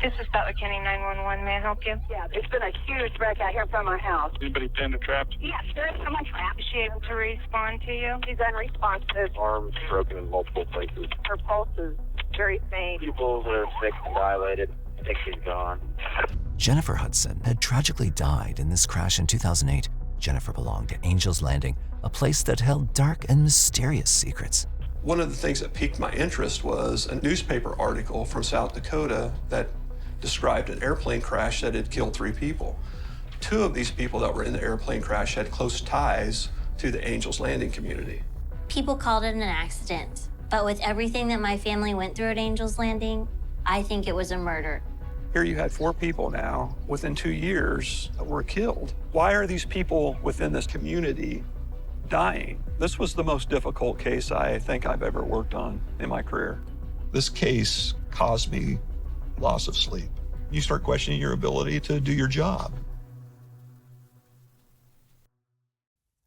This is Butler County 911. May I help you? Yeah, there's been a huge wreck out here from our house. Anybody pinned or trapped? Yes, there's someone trapped. Is she able to respond to you? She's unresponsive. Arms broken in multiple places. Her pulse is very faint. Pupils are fixed and dilated. I think she's gone. Jennifer Hudson had tragically died in this crash in 2008. Jennifer belonged to Angel's Landing, a place that held dark and mysterious secrets. One of the things that piqued my interest was a newspaper article from South Dakota that described an airplane crash that had killed 3 people. 2 of these people that were in the airplane crash had close ties to the Angel's Landing community. People called it an accident, but with everything that my family went through at Angel's Landing, I think it was a murder. Here you had 4 people now within 2 years that were killed. Why are these people within this community dying? This was the most difficult case I think I've ever worked on in my career. This case caused me loss of sleep. You start questioning your ability to do your job.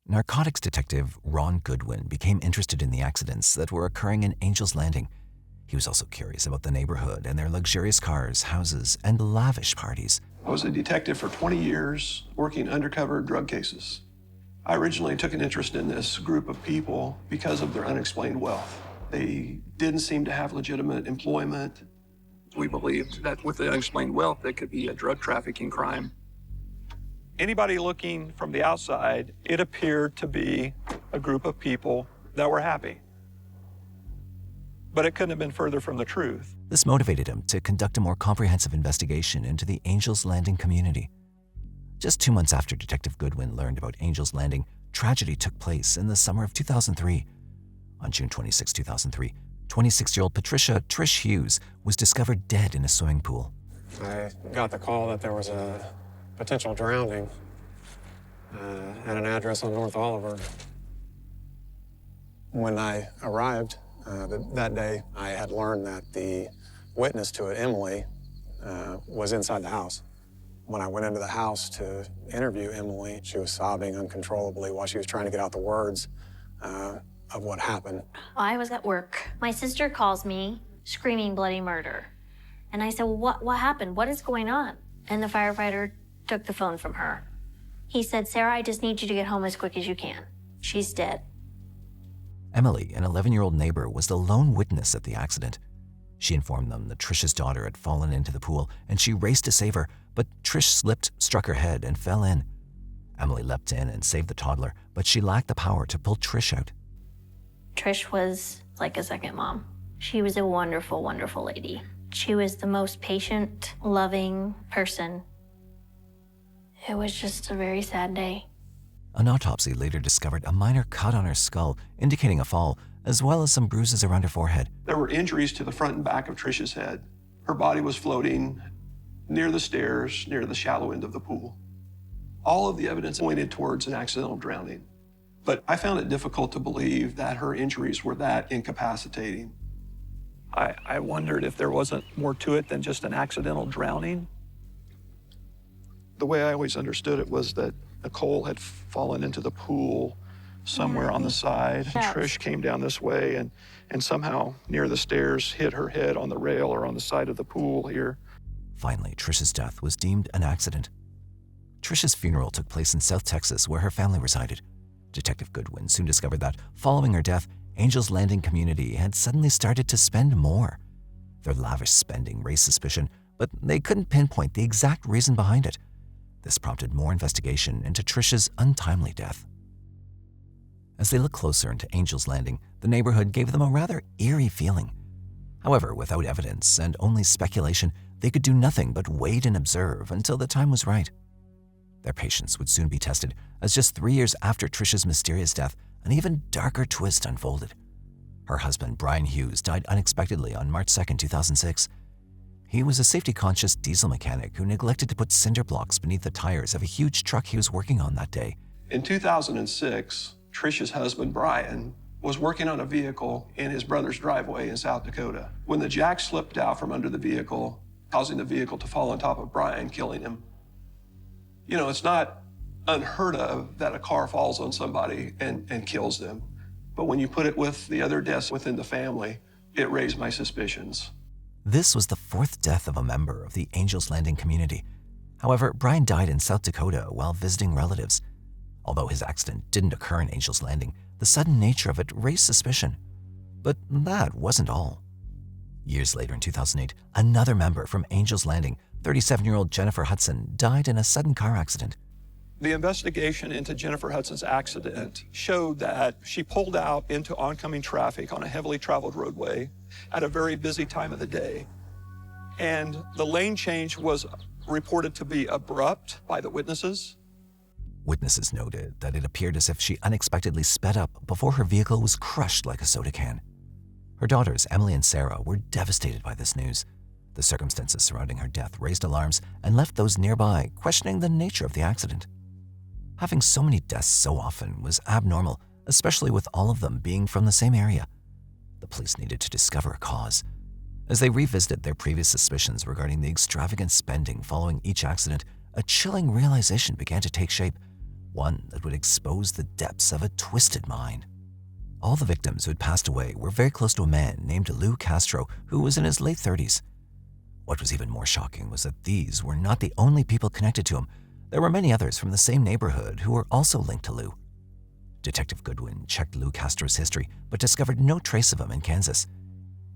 Narcotics detective Ron Goodwin became interested in the accidents that were occurring in Angel's Landing. He was also curious about the neighborhood and their luxurious cars, houses, and lavish parties. I was a detective for 20 years working undercover drug cases. I originally took an interest in this group of people because of their unexplained wealth. They didn't seem to have legitimate employment. We believed that with the unexplained wealth, it could be a drug trafficking crime. Anybody looking from the outside, it appeared to be a group of people that were happy. But it couldn't have been further from the truth. This motivated him to conduct a more comprehensive investigation into the Angel's Landing community. Just 2 months after Detective Goodwin learned about Angel's Landing, tragedy took place in the summer of 2003. On June 26, 2003, 26-year-old Patricia Trish Hughes was discovered dead in a swimming pool. I got the call that there was a potential drowning at an address on North Oliver. When I arrived that day, I had learned that the witness to it, Emily, was inside the house. When I went into the house to interview Emily, she was sobbing uncontrollably while she was trying to get out the words of what happened. I was at work. My sister calls me screaming bloody murder. And I said, well, what happened? What is going on? And the firefighter took the phone from her. He said, Sarah, I just need you to get home as quick as you can. She's dead. Emily, an 11-year-old neighbor, was the lone witness at the accident. She informed them that Trish's daughter had fallen into the pool and she raced to save her, but Trish slipped, struck her head, and fell in. Emily leapt in and saved the toddler, but she lacked the power to pull Trish out. Trish was like a second mom. She was a wonderful, wonderful lady. She was the most patient, loving person. It was just a very sad day. An autopsy later discovered a minor cut on her skull, indicating a fall, as well as some bruises around her forehead. There were injuries to the front and back of Trish's head. Her body was floating near the stairs, near the shallow end of the pool. All of the evidence pointed towards an accidental drowning. But I found it difficult to believe that her injuries were that incapacitating. I wondered if there wasn't more to it than just an accidental drowning. The way I always understood it was that Nicole had fallen into the pool somewhere on the side. Yes. Trish came down this way and somehow near the stairs hit her head on the rail or on the side of the pool here. Finally, Trish's death was deemed an accident. Trish's funeral took place in South Texas, where her family resided. Detective Goodwin soon discovered that, following her death, Angel's Landing community had suddenly started to spend more. Their lavish spending raised suspicion, but they couldn't pinpoint the exact reason behind it. This prompted more investigation into Trish's untimely death. As they looked closer into Angel's Landing, the neighborhood gave them a rather eerie feeling. However, without evidence and only speculation, they could do nothing but wait and observe until the time was right. Their patience would soon be tested, as just 3 years after Trish's mysterious death, an even darker twist unfolded. Her husband, Brian Hughes, died unexpectedly on March 2, 2006. He was a safety-conscious diesel mechanic who neglected to put cinder blocks beneath the tires of a huge truck he was working on that day. In 2006, Trish's husband, Brian, was working on a vehicle in his brother's driveway in South Dakota when the jack slipped out from under the vehicle, causing the vehicle to fall on top of Brian, killing him. You know, it's not unheard of that a car falls on somebody and kills them. But when you put it with the other deaths within the family, it raised my suspicions. This was the fourth death of a member of the Angels Landing community. However, Brian died in South Dakota while visiting relatives. Although his accident didn't occur in Angels Landing, the sudden nature of it raised suspicion. But that wasn't all. Years later in 2008, another member from Angels Landing, 37-year-old Jennifer Hudson, died in a sudden car accident. The investigation into Jennifer Hudson's accident showed that she pulled out into oncoming traffic on a heavily traveled roadway at a very busy time of the day. And the lane change was reported to be abrupt by the witnesses. Witnesses noted that it appeared as if she unexpectedly sped up before her vehicle was crushed like a soda can. Her daughters, Emily and Sarah, were devastated by this news. The circumstances surrounding her death raised alarms and left those nearby questioning the nature of the accident. Having so many deaths so often was abnormal, especially with all of them being from the same area. The police needed to discover a cause. As they revisited their previous suspicions regarding the extravagant spending following each accident, a chilling realization began to take shape, one that would expose the depths of a twisted mind. All the victims who had passed away were very close to a man named Lou Castro, who was in his late 30s. What was even more shocking was that these were not the only people connected to him. There were many others from the same neighborhood who were also linked to Lou. Detective Goodwin checked Lou Castro's history, but discovered no trace of him in Kansas.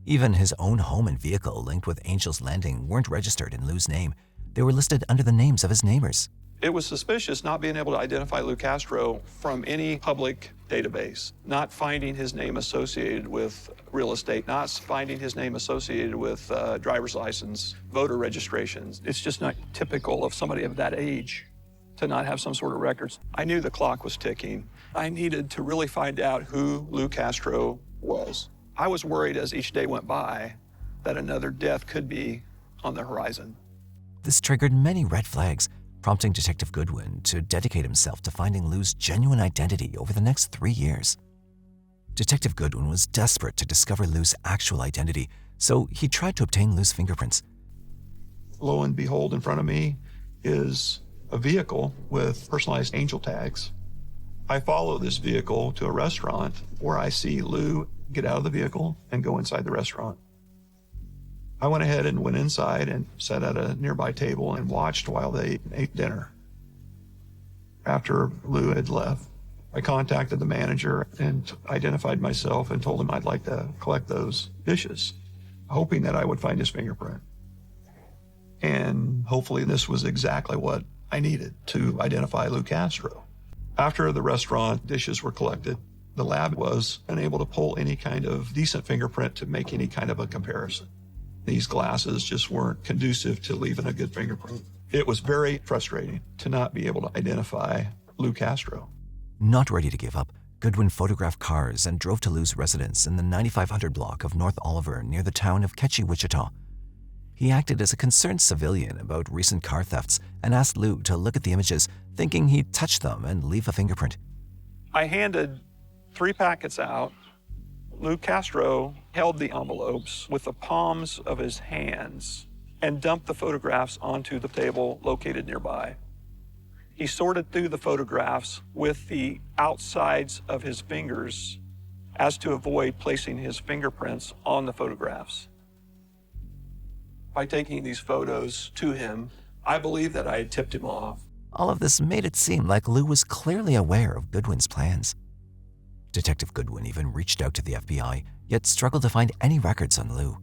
Even his own home and vehicle linked with Angels Landing weren't registered in Lou's name. They were listed under the names of his neighbors. It was suspicious not being able to identify Lou Castro from any public database, not finding his name associated with real estate, not finding his name associated with driver's license, voter registrations. It's just not typical of somebody of that age to not have some sort of records. I knew the clock was ticking. I needed to really find out who Lou Castro was. I was worried as each day went by that another death could be on the horizon. This triggered many red flags, prompting Detective Goodwin to dedicate himself to finding Lou's genuine identity over the next 3 years. Detective Goodwin was desperate to discover Lou's actual identity, so he tried to obtain Lou's fingerprints. Lo and behold, in front of me is a vehicle with personalized angel tags. I follow this vehicle to a restaurant where I see Lou get out of the vehicle and go inside the restaurant. I went ahead and went inside and sat at a nearby table and watched while they ate dinner. After Lou had left, I contacted the manager and identified myself and told him I'd like to collect those dishes, hoping that I would find his fingerprint. And hopefully this was exactly what I needed to identify Lou Castro. After the restaurant dishes were collected, the lab was unable to pull any kind of decent fingerprint to make any kind of a comparison. These glasses just weren't conducive to leaving a good fingerprint. It was very frustrating to not be able to identify Lou Castro. Not ready to give up, Goodwin photographed cars and drove to Lou's residence in the 9500 block of North Oliver near the town of Ketchie, Wichita. He acted as a concerned civilian about recent car thefts and asked Lou to look at the images, thinking he'd touch them and leave a fingerprint. I handed 3 packets out. Lou Castro held the envelopes with the palms of his hands and dumped the photographs onto the table located nearby. He sorted through the photographs with the outsides of his fingers as to avoid placing his fingerprints on the photographs. By taking these photos to him, I believe that I had tipped him off. All of this made it seem like Lou was clearly aware of Goodwin's plans. Detective Goodwin even reached out to the FBI, yet struggled to find any records on Lou.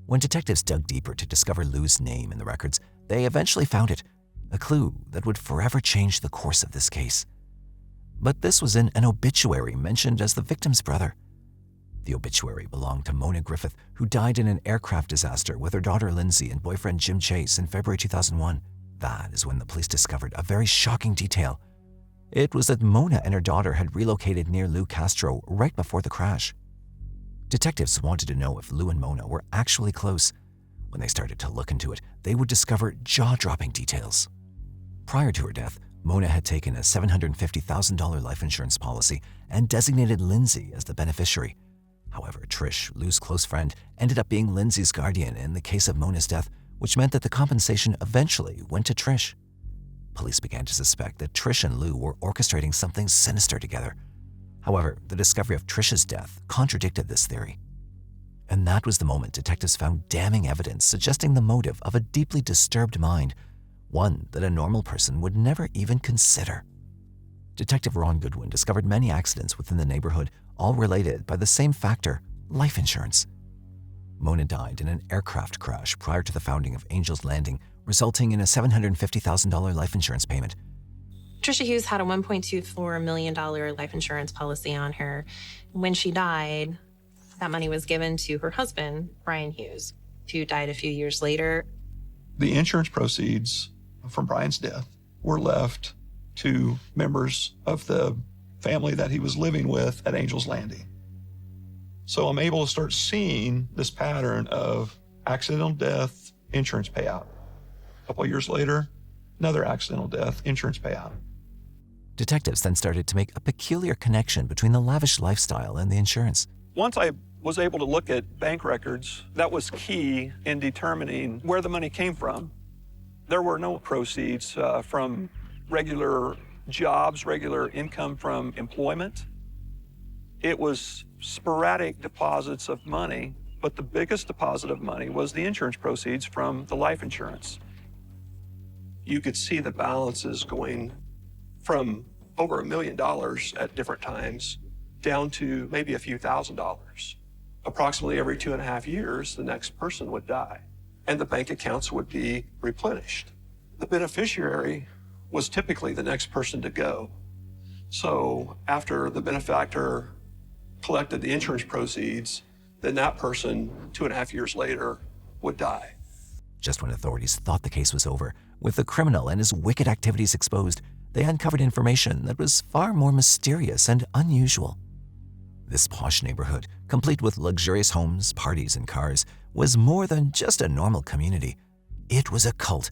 When detectives dug deeper to discover Lou's name in the records, they eventually found it, a clue that would forever change the course of this case. But this was in an obituary mentioned as the victim's brother. The obituary belonged to Mona Griffith, who died in an aircraft disaster with her daughter Lindsay and boyfriend Jim Chase in February 2001. That is when the police discovered a very shocking detail. It was that Mona and her daughter had relocated near Lou Castro right before the crash. Detectives wanted to know if Lou and Mona were actually close. When they started to look into it, they would discover jaw-dropping details. Prior to her death, Mona had taken a $750,000 life insurance policy and designated Lindsay as the beneficiary. However, Trish, Lou's close friend, ended up being Lindsay's guardian in the case of Mona's death, which meant that the compensation eventually went to Trish. Police began to suspect that Trish and Lou were orchestrating something sinister together. However, the discovery of Trish's death contradicted this theory. And that was the moment detectives found damning evidence suggesting the motive of a deeply disturbed mind, one that a normal person would never even consider. Detective Ron Goodwin discovered many accidents within the neighborhood, all related by the same factor, life insurance. Mona died in an aircraft crash prior to the founding of Angel's Landing, resulting in a $750,000 life insurance payment. Tricia Hughes had a $1.24 million life insurance policy on her. When she died, that money was given to her husband, Brian Hughes, who died a few years later. The insurance proceeds from Brian's death were left to members of the family that he was living with at Angel's Landing. So I'm able to start seeing this pattern of accidental death, insurance payout. A couple of years later, another accidental death, insurance payout. Detectives then started to make a peculiar connection between the lavish lifestyle and the insurance. Once I was able to look at bank records, that was key in determining where the money came from. There were no proceeds from regular jobs, regular income from employment. It was sporadic deposits of money, but the biggest deposit of money was the insurance proceeds from the life insurance. You could see the balances going from over $1 million at different times down to maybe a few $1,000s. Approximately every 2.5 years, the next person would die, and the bank accounts would be replenished. The beneficiary was typically the next person to go. So after the benefactor collected the insurance proceeds, then that person, 2.5 years later, would die. Just when authorities thought the case was over, with the criminal and his wicked activities exposed, they uncovered information that was far more mysterious and unusual. This posh neighborhood, complete with luxurious homes, parties, and cars, was more than just a normal community. It was a cult,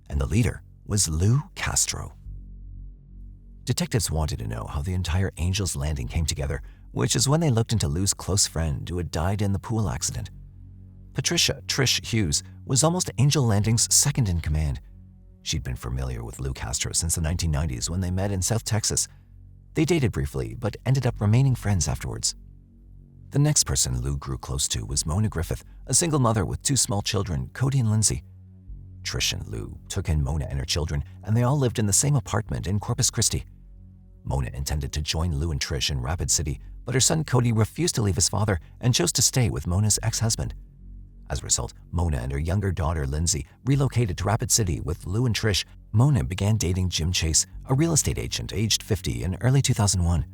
and the leader was Lou Castro. Detectives wanted to know how the entire Angel's Landing came together, which is when they looked into Lou's close friend who had died in the pool accident. Patricia "Trish" Hughes was almost Angel Landing's second in command. She'd been familiar with Lou Castro since the 1990s when they met in South Texas. They dated briefly, but ended up remaining friends afterwards. The next person Lou grew close to was Mona Griffith, a single mother with 2 small children, Cody and Lindsay. Trish and Lou took in Mona and her children, and they all lived in the same apartment in Corpus Christi. Mona intended to join Lou and Trish in Rapid City, but her son Cody refused to leave his father and chose to stay with Mona's ex-husband. As a result, Mona and her younger daughter Lindsay relocated to Rapid City with Lou and Trish. Mona began dating Jim Chase, a real estate agent aged 50 in early 2001.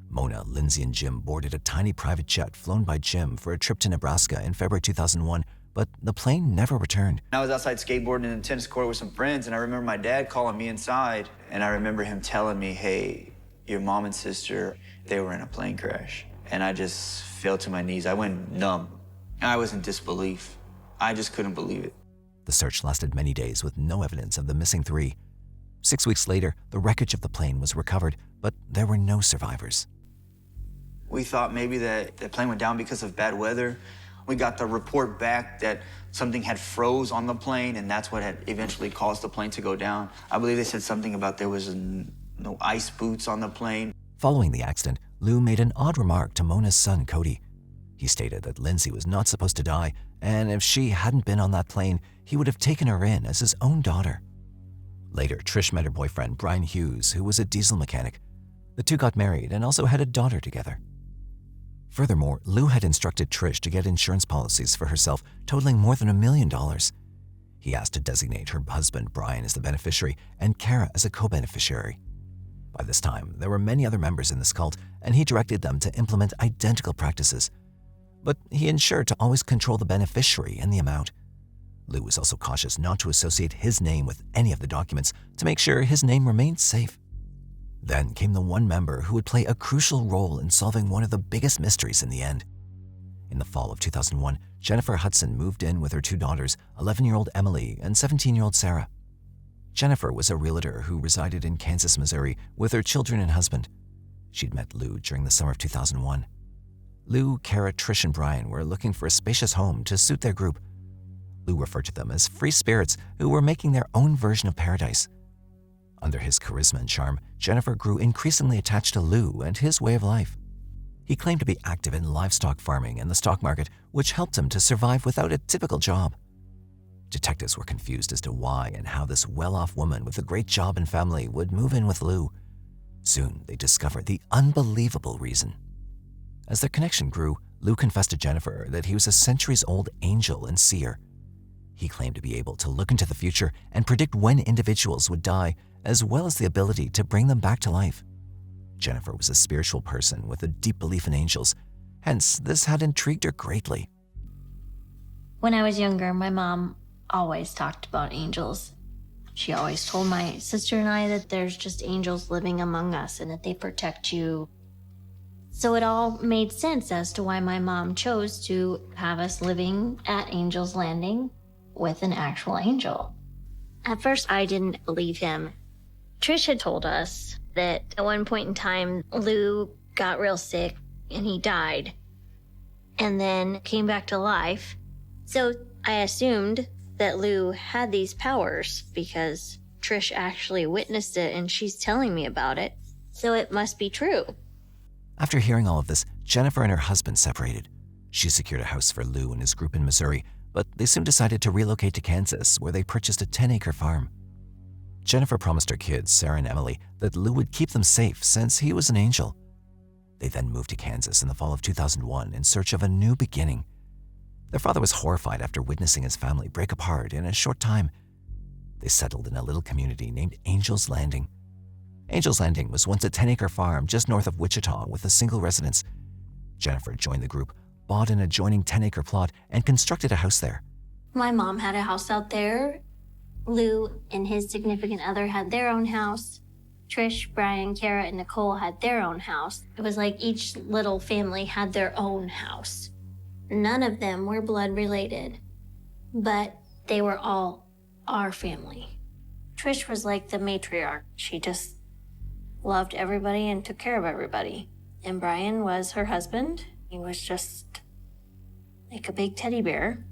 Mona, Lindsay, and Jim boarded a tiny private jet flown by Jim for a trip to Nebraska in February 2001, but the plane never returned. I was outside skateboarding in the tennis court with some friends, and I remember my dad calling me inside, and I remember him telling me, hey, your mom and sister, they were in a plane crash. And I just fell to my knees. I went numb. I was in disbelief. I just couldn't believe it. The search lasted many days with no evidence of the missing 3. 6 weeks later, the wreckage of the plane was recovered, but there were no survivors. We thought maybe that the plane went down because of bad weather. We got the report back that something had froze on the plane, and that's what had eventually caused the plane to go down. I believe they said something about there was no ice boots on the plane. Following the accident, Lou made an odd remark to Mona's son, Cody. He stated that Lindsay was not supposed to die, and if she hadn't been on that plane, he would have taken her in as his own daughter. Later, Trish met her boyfriend, Brian Hughes, who was a diesel mechanic. The two got married and also had a daughter together. Furthermore, Lou had instructed Trish to get insurance policies for herself totaling more than $1 million. He asked to designate her husband, Brian, as the beneficiary and Kara as a co-beneficiary. By this time, there were many other members in this cult, and he directed them to implement identical practices. But he ensured to always control the beneficiary and the amount. Lou was also cautious not to associate his name with any of the documents to make sure his name remained safe. Then came the one member who would play a crucial role in solving one of the biggest mysteries in the end. In the fall of 2001, Jennifer Hudson moved in with her 2 daughters, 11-year-old Emily and 17-year-old Sarah. Jennifer was a realtor who resided in Kansas, Missouri with her children and husband. She'd met Lou during the summer of 2001. Lou, Kara, Trish, and Brian were looking for a spacious home to suit their group. Lou referred to them as free spirits who were making their own version of paradise. Under his charisma and charm, Jennifer grew increasingly attached to Lou and his way of life. He claimed to be active in livestock farming and the stock market, which helped him to survive without a typical job. Detectives were confused as to why and how this well-off woman with a great job and family would move in with Lou. Soon, they discovered the unbelievable reason. As their connection grew, Lou confessed to Jennifer that he was a centuries-old angel and seer. He claimed to be able to look into the future and predict when individuals would die, as well as the ability to bring them back to life. Jennifer was a spiritual person with a deep belief in angels, hence this had intrigued her greatly. When I was younger, my mom always talked about angels. She always told my sister and I that there's just angels living among us and that they protect you. So it all made sense as to why my mom chose to have us living at Angel's Landing with an actual angel. At first, I didn't believe him. Trish had told us that at one point in time, Lou got real sick and he died and then came back to life. So I assumed that Lou had these powers because Trish actually witnessed it and she's telling me about it. So it must be true. After hearing all of this, Jennifer and her husband separated. She secured a house for Lou and his group in Missouri, but they soon decided to relocate to Kansas, where they purchased a 10-acre farm. Jennifer promised her kids, Sarah and Emily, that Lou would keep them safe since he was an angel. They then moved to Kansas in the fall of 2001 in search of a new beginning. Their father was horrified after witnessing his family break apart in a short time. They settled in a little community named Angel's Landing. Angel's Landing was once a 10-acre farm just north of Wichita with a single residence. Jennifer joined the group, bought an adjoining 10-acre plot, and constructed a house there. My mom had a house out there. Lou and his significant other had their own house. Trish, Brian, Kara, and Nicole had their own house. It was like each little family had their own house. None of them were blood related, but they were all our family. Trish was like the matriarch. She just loved everybody and took care of everybody. And Brian was her husband. He was just like a big teddy bear.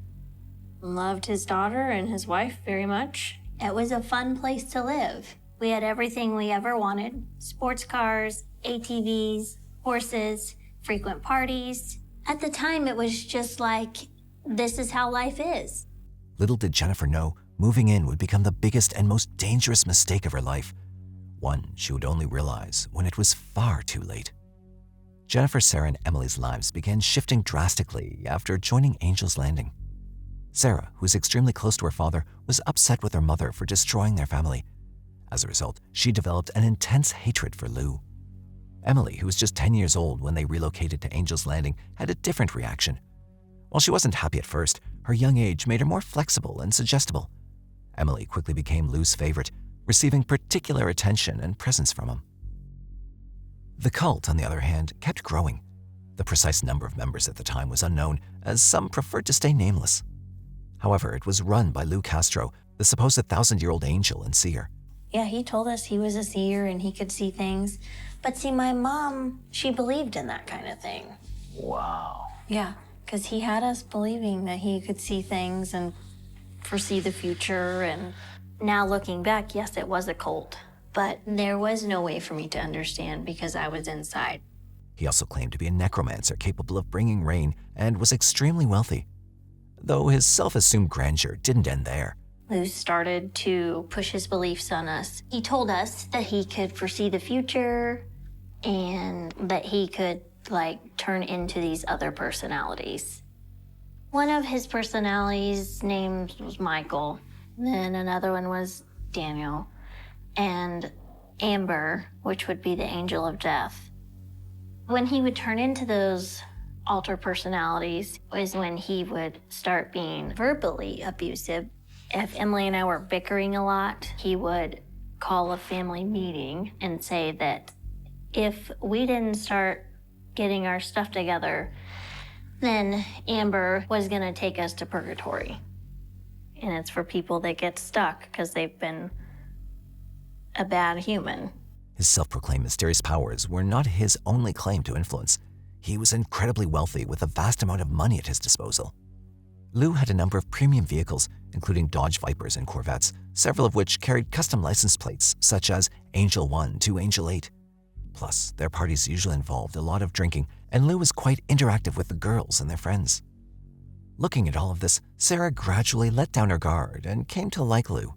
Loved his daughter and his wife very much. It was a fun place to live. We had everything we ever wanted. Sports cars, ATVs, horses, frequent parties. At the time, it was just like, this is how life is. Little did Jennifer know, moving in would become the biggest and most dangerous mistake of her life. One she would only realize when it was far too late. Jennifer, Sarah, and Emily's lives began shifting drastically after joining Angel's Landing. Sarah, who was extremely close to her father, was upset with her mother for destroying their family. As a result, she developed an intense hatred for Lou. Emily, who was just 10 years old when they relocated to Angel's Landing, had a different reaction. While she wasn't happy at first, her young age made her more flexible and suggestible. Emily quickly became Lou's favorite, receiving particular attention and presence from him. The cult, on the other hand, kept growing. The precise number of members at the time was unknown, as some preferred to stay nameless. However, it was run by Lou Castro, the supposed 1,000-year-old angel and seer. Yeah, he told us he was a seer and he could see things. But see, my mom, she believed in that kind of thing. Wow. Yeah, because he had us believing that he could see things and foresee the future. And now looking back, yes, it was a cult. But there was no way for me to understand because I was inside. He also claimed to be a necromancer capable of bringing rain and was extremely wealthy. Though his self-assumed grandeur didn't end there. Lou started to push his beliefs on us. He told us that he could foresee the future and that he could, turn into these other personalities. One of his personalities' names was Michael, then another one was Daniel, and Amber, which would be the angel of death. When he would turn into those alter personalities was when he would start being verbally abusive. If Emily and I were bickering a lot, he would call a family meeting and say that if we didn't start getting our stuff together, then Amber was gonna take us to purgatory. And it's for people that get stuck because they've been a bad human. His self-proclaimed mysterious powers were not his only claim to influence. He was incredibly wealthy with a vast amount of money at his disposal. Lou had a number of premium vehicles, including Dodge Vipers and Corvettes, several of which carried custom license plates, such as Angel 1 to Angel 8. Plus, their parties usually involved a lot of drinking, and Lou was quite interactive with the girls and their friends. Looking at all of this, Sarah gradually let down her guard and came to like Lou.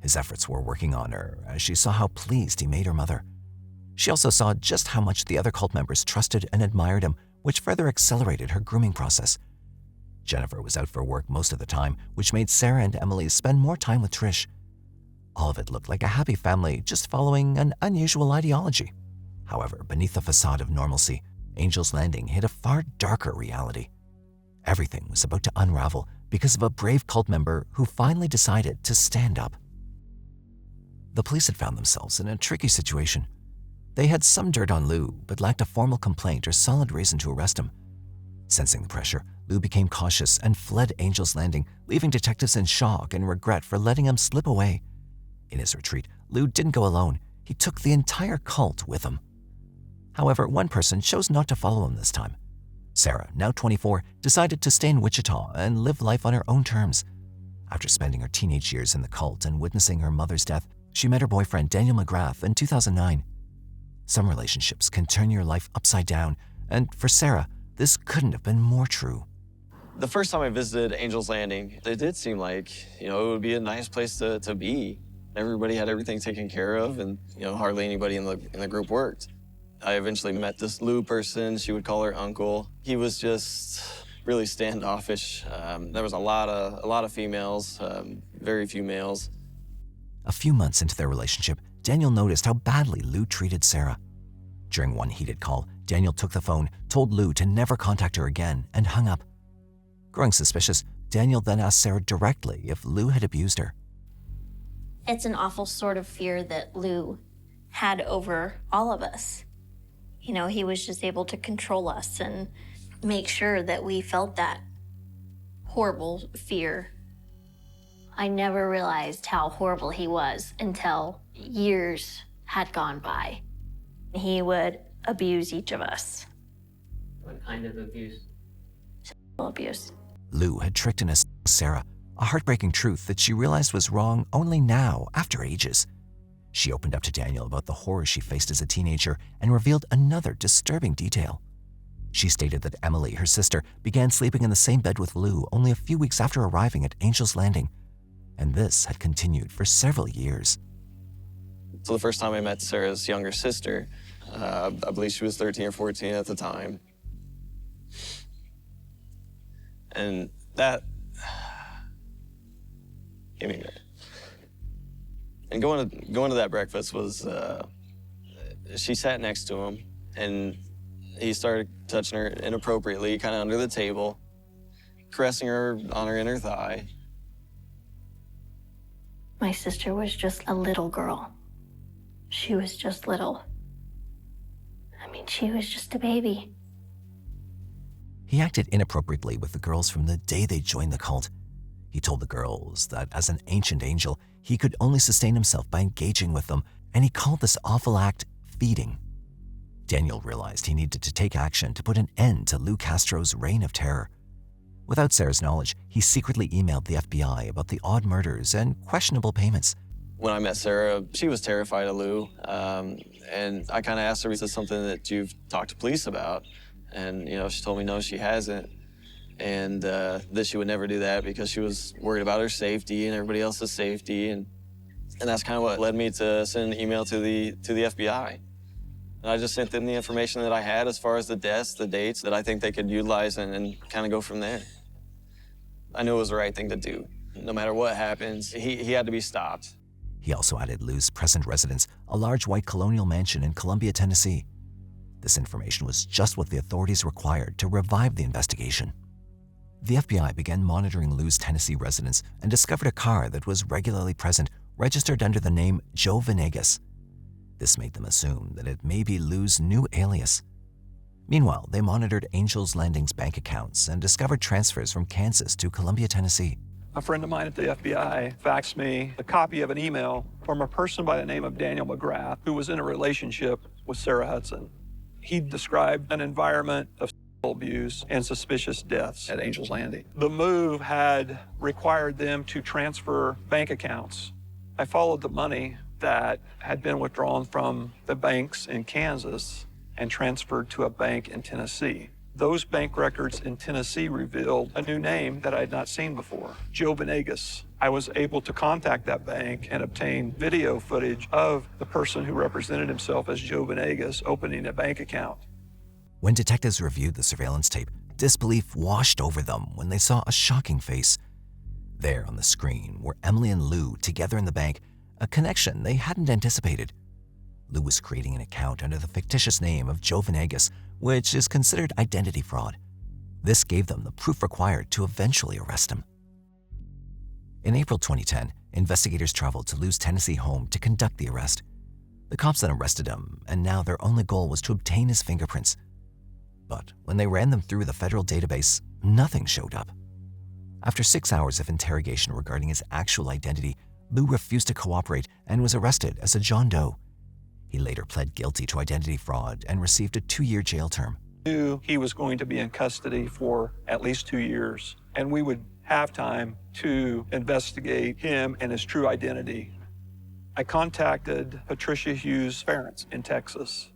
His efforts were working on her as she saw how pleased he made her mother. She also saw just how much the other cult members trusted and admired him, which further accelerated her grooming process. Jennifer was out for work most of the time, which made Sarah and Emily spend more time with Trish. All of it looked like a happy family just following an unusual ideology. However, beneath the facade of normalcy, Angel's Landing hid a far darker reality. Everything was about to unravel because of a brave cult member who finally decided to stand up. The police had found themselves in a tricky situation. They had some dirt on Lou, but lacked a formal complaint or solid reason to arrest him. Sensing the pressure, Lou became cautious and fled Angel's Landing, leaving detectives in shock and regret for letting him slip away. In his retreat, Lou didn't go alone. He took the entire cult with him. However, one person chose not to follow him this time. Sarah, now 24, decided to stay in Wichita and live life on her own terms. After spending her teenage years in the cult and witnessing her mother's death, she met her boyfriend Daniel McGrath in 2009. Some relationships can turn your life upside down, and for Sarah, this couldn't have been more true. The first time I visited Angel's Landing, it did seem like, it would be a nice place to be. Everybody had everything taken care of, and, hardly anybody in the group worked. I eventually met this Lou person. She would call her uncle. He was just really standoffish. There was a lot of females, very few males. A few months into their relationship, Daniel noticed how badly Lou treated Sarah. During one heated call, Daniel took the phone, told Lou to never contact her again, and hung up. Growing suspicious, Daniel then asked Sarah directly if Lou had abused her. It's an awful sort of fear that Lou had over all of us. He was just able to control us and make sure that we felt that horrible fear. I never realized how horrible he was until years had gone by. He would abuse each of us. What kind of abuse? Sexual abuse. Lou had tricked and assaulted Sarah, a heartbreaking truth that she realized was wrong only now, after ages. She opened up to Daniel about the horror she faced as a teenager and revealed another disturbing detail. She stated that Emily, her sister, began sleeping in the same bed with Lou only a few weeks after arriving at Angel's Landing, and this had continued for several years. So the first time I met Sarah's younger sister, I believe she was 13 or 14 at the time. And that gave me that. And going to that breakfast was, she sat next to him, and he started touching her inappropriately, kind of under the table, caressing her on her inner thigh. My sister was just a little girl. She was just little. She was just a baby. He acted inappropriately with the girls from the day they joined the cult. He told the girls that as an ancient angel, he could only sustain himself by engaging with them, and he called this awful act feeding. Daniel realized he needed to take action to put an end to Lou Castro's reign of terror. Without Sarah's knowledge, he secretly emailed the FBI about the odd murders and questionable payments. When I met Sarah, she was terrified of Lou, and I kind of asked her, is this something that you've talked to police about? And, she told me no, she hasn't, and that she would never do that because she was worried about her safety and everybody else's safety, and that's kind of what led me to send an email to the FBI. And I just sent them the information that I had as far as the deaths, the dates that I think they could utilize and kind of go from there. I knew it was the right thing to do. No matter what happens, he had to be stopped. He also added Lou's present residence, a large white colonial mansion in Columbia, Tennessee. This information was just what the authorities required to revive the investigation. The FBI began monitoring Lou's Tennessee residence and discovered a car that was regularly present, registered under the name Joe Venegas. This made them assume that it may be Lou's new alias. Meanwhile, they monitored Angel's Landing's bank accounts and discovered transfers from Kansas to Columbia, Tennessee. A friend of mine at the FBI faxed me a copy of an email from a person by the name of Daniel McGrath, who was in a relationship with Sarah Hudson. He described an environment of sexual abuse and suspicious deaths at Angel's Landing. The move had required them to transfer bank accounts. I followed the money that had been withdrawn from the banks in Kansas and transferred to a bank in Tennessee. Those bank records in Tennessee revealed a new name that I had not seen before, Joe Venegas. I was able to contact that bank and obtain video footage of the person who represented himself as Joe Venegas opening a bank account. When detectives reviewed the surveillance tape, disbelief washed over them when they saw a shocking face. There on the screen were Emily and Lou together in the bank, a connection they hadn't anticipated. Lou was creating an account under the fictitious name of Joe Venegas, which is considered identity fraud. This gave them the proof required to eventually arrest him. In April 2010, investigators traveled to Lou's Tennessee home to conduct the arrest. The cops then arrested him, and now their only goal was to obtain his fingerprints. But when they ran them through the federal database, nothing showed up. After 6 hours of interrogation regarding his actual identity, Lou refused to cooperate and was arrested as a John Doe. He later pled guilty to identity fraud and received a 2-year jail term. Knew he was going to be in custody for at least 2 years, and we would have time to investigate him and his true identity. I contacted Patricia Hughes' parents in Texas.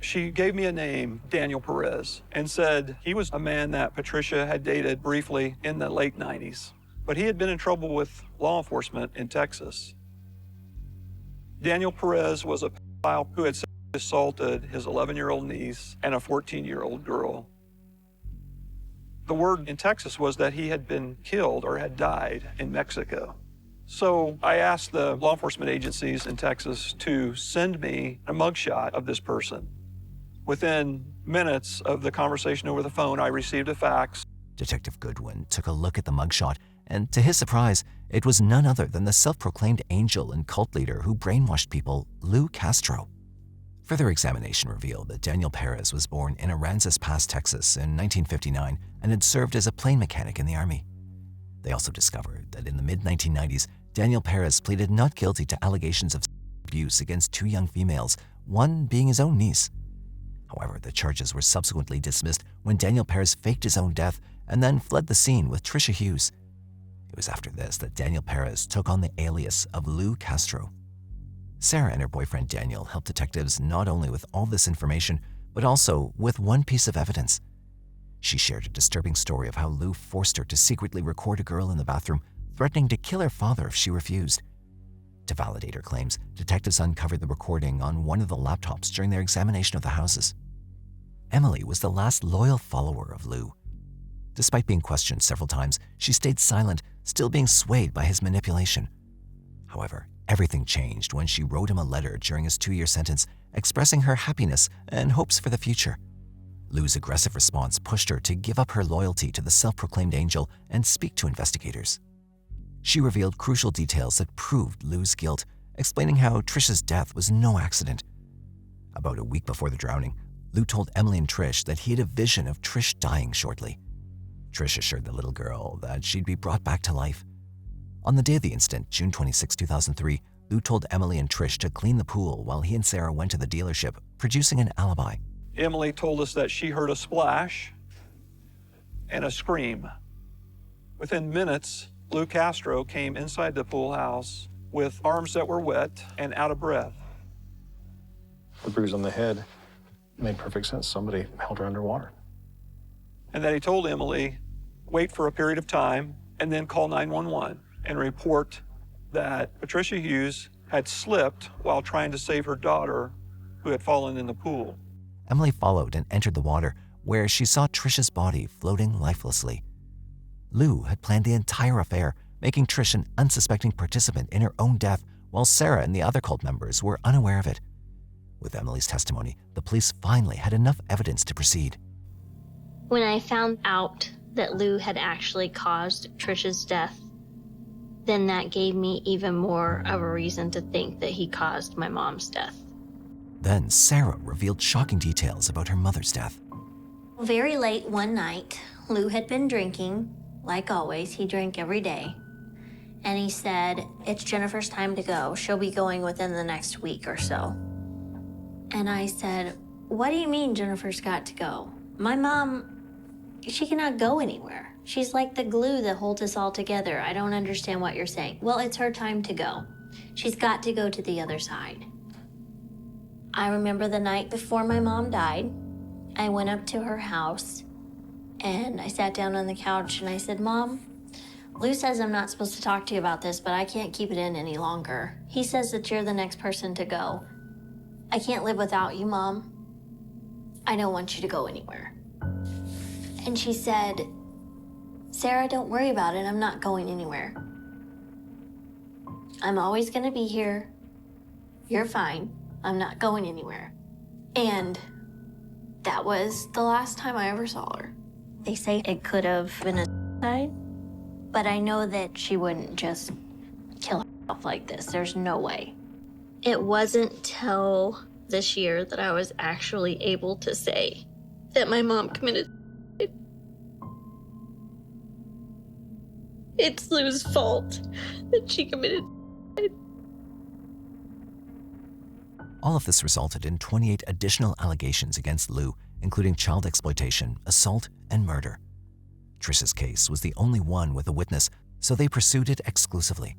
She gave me a name, Daniel Perez, and said he was a man that Patricia had dated briefly in the late 90s, but he had been in trouble with law enforcement in Texas. Daniel Perez was a pedophile who had assaulted his 11-year-old niece and a 14-year-old girl. The word in Texas was that he had been killed or had died in Mexico. So I asked the law enforcement agencies in Texas to send me a mugshot of this person. Within minutes of the conversation over the phone, I received a fax. Detective Goodwin took a look at the mugshot, and to his surprise, it was none other than the self-proclaimed angel and cult leader who brainwashed people, Lou Castro. Further examination revealed that Daniel Perez was born in Aransas Pass, Texas in 1959 and had served as a plane mechanic in the Army. They also discovered that in the mid-1990s, Daniel Perez pleaded not guilty to allegations of abuse against 2 young females, one being his own niece. However, the charges were subsequently dismissed when Daniel Perez faked his own death and then fled the scene with Tricia Hughes. It was after this that Daniel Perez took on the alias of Lou Castro. Sarah and her boyfriend Daniel helped detectives not only with all this information, but also with one piece of evidence. She shared a disturbing story of how Lou forced her to secretly record a girl in the bathroom, threatening to kill her father if she refused. To validate her claims, detectives uncovered the recording on one of the laptops during their examination of the houses. Emily was the last loyal follower of Lou. Despite being questioned several times, she stayed silent, still being swayed by his manipulation. However, everything changed when she wrote him a letter during his 2-year sentence, expressing her happiness and hopes for the future. Lou's aggressive response pushed her to give up her loyalty to the self-proclaimed angel and speak to investigators. She revealed crucial details that proved Lou's guilt, explaining how Trish's death was no accident. About a week before the drowning, Lou told Emily and Trish that he had a vision of Trish dying shortly. Trish assured the little girl that she'd be brought back to life. On the day of the incident, June 26, 2003, Lou told Emily and Trish to clean the pool while he and Sarah went to the dealership, producing an alibi. Emily told us that she heard a splash and a scream. Within minutes, Lou Castro came inside the pool house with arms that were wet and out of breath. The bruise on the head made perfect sense. Somebody held her underwater. And then he told Emily, wait for a period of time and then call 911 and report that Patricia Hughes had slipped while trying to save her daughter who had fallen in the pool. Emily followed and entered the water, where she saw Trish's body floating lifelessly. Lou had planned the entire affair, making Trish an unsuspecting participant in her own death, while Sarah and the other cult members were unaware of it. With Emily's testimony, the police finally had enough evidence to proceed. When I found out that Lou had actually caused Trish's death, then that gave me even more of a reason to think that he caused my mom's death. Then Sarah revealed shocking details about her mother's death. Very late one night, Lou had been drinking. Like always, he drank every day. And he said, it's Jennifer's time to go. She'll be going within the next week or so. And I said, what do you mean Jennifer's got to go? My mom, she cannot go anywhere. She's like the glue that holds us all together. I don't understand what you're saying. Well, it's her time to go. She's got to go to the other side. I remember the night before my mom died, I went up to her house and I sat down on the couch and I said, Mom, Lou says I'm not supposed to talk to you about this, but I can't keep it in any longer. He says that you're the next person to go. I can't live without you, Mom. I don't want you to go anywhere. And she said, Sarah, don't worry about it. I'm not going anywhere. I'm always going to be here. You're fine. I'm not going anywhere. And that was the last time I ever saw her. They say it could have been a suicide, but I know that she wouldn't just kill herself like this. There's no way. It wasn't till this year that I was actually able to say that my mom committed suicide. It's Lou's fault that she committed suicide. All of this resulted in 28 additional allegations against Lou, including child exploitation, assault, and murder. Trish's case was the only one with a witness, so they pursued it exclusively.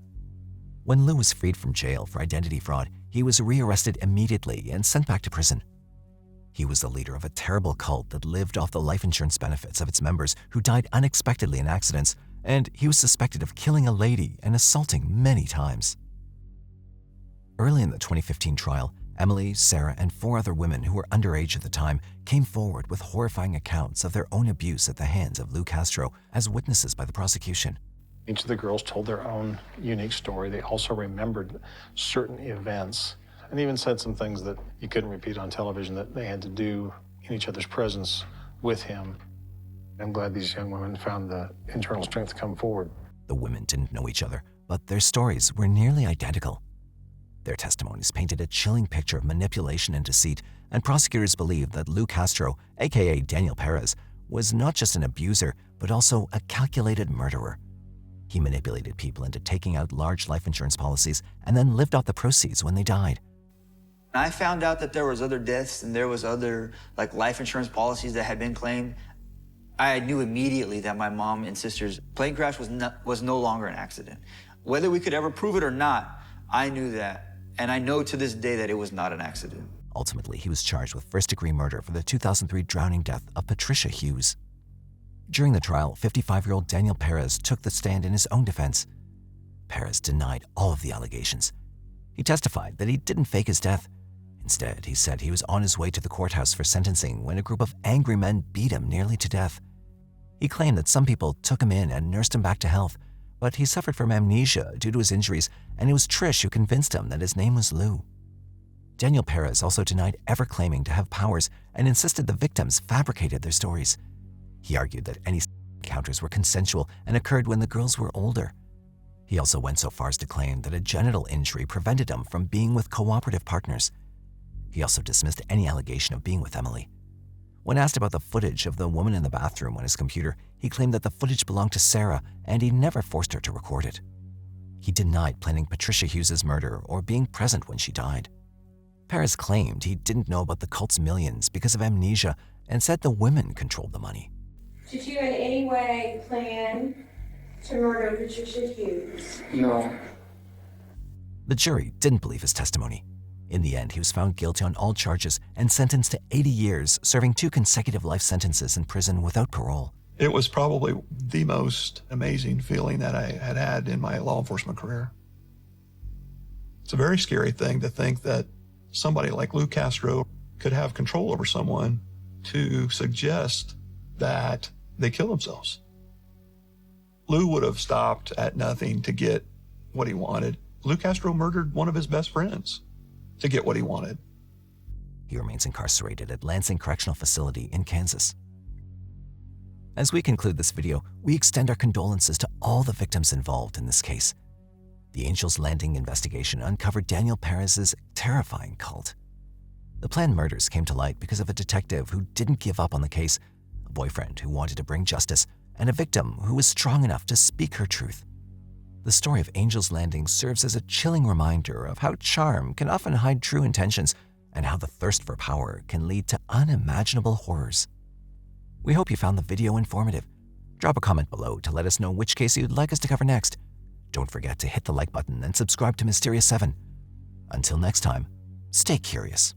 When Lou was freed from jail for identity fraud, he was rearrested immediately and sent back to prison. He was the leader of a terrible cult that lived off the life insurance benefits of its members who died unexpectedly in accidents, and he was suspected of killing a lady and assaulting many times. Early in the 2015 trial, Emily, Sarah, and 4 other women who were underage at the time came forward with horrifying accounts of their own abuse at the hands of Lou Castro as witnesses by the prosecution. Each of the girls told their own unique story. They also remembered certain events and even said some things that you couldn't repeat on television that they had to do in each other's presence with him. I'm glad these young women found the internal strength to come forward. The women didn't know each other, but their stories were nearly identical. Their testimonies painted a chilling picture of manipulation and deceit, and prosecutors believed that Lou Castro, aka Daniel Perez, was not just an abuser, but also a calculated murderer. He manipulated people into taking out large life insurance policies and then lived off the proceeds when they died. I found out that there was other deaths and there was other life insurance policies that had been claimed. I knew immediately that my mom and sister's plane crash was no longer an accident. Whether we could ever prove it or not, I knew that. And I know to this day that it was not an accident. Ultimately, he was charged with first-degree murder for the 2003 drowning death of Patricia Hughes. During the trial, 55-year-old Daniel Perez took the stand in his own defense. Perez denied all of the allegations. He testified that he didn't fake his death. Instead, he said he was on his way to the courthouse for sentencing when a group of angry men beat him nearly to death. He claimed that some people took him in and nursed him back to health, but he suffered from amnesia due to his injuries, and it was Trish who convinced him that his name was Lou. Daniel Perez also denied ever claiming to have powers and insisted the victims fabricated their stories. He argued that any encounters were consensual and occurred when the girls were older. He also went so far as to claim that a genital injury prevented him from being with cooperative partners. He also dismissed any allegation of being with Emily. When asked about the footage of the woman in the bathroom on his computer, he claimed that the footage belonged to Sarah and he never forced her to record it. He denied planning Patricia Hughes' murder or being present when she died. Perez claimed he didn't know about the cult's millions because of amnesia and said the women controlled the money. Did you in any way plan to murder Patricia Hughes? No. The jury didn't believe his testimony. In the end, he was found guilty on all charges and sentenced to 80 years, serving 2 consecutive life sentences in prison without parole. It was probably the most amazing feeling that I had had in my law enforcement career. It's a very scary thing to think that somebody like Lou Castro could have control over someone to suggest that they kill themselves. Lou would have stopped at nothing to get what he wanted. Lou Castro murdered one of his best friends to get what he wanted. He remains incarcerated at Lansing Correctional Facility in Kansas. As we conclude this video, we extend our condolences to all the victims involved in this case. The Angels Landing investigation uncovered Daniel Perez's terrifying cult. The planned murders came to light because of a detective who didn't give up on the case, a boyfriend who wanted to bring justice, and a victim who was strong enough to speak her truth. The story of Angels Landing serves as a chilling reminder of how charm can often hide true intentions and how the thirst for power can lead to unimaginable horrors. We hope you found the video informative. Drop a comment below to let us know which case you'd like us to cover next. Don't forget to hit the like button and subscribe to Mysterious 7. Until next time, stay curious.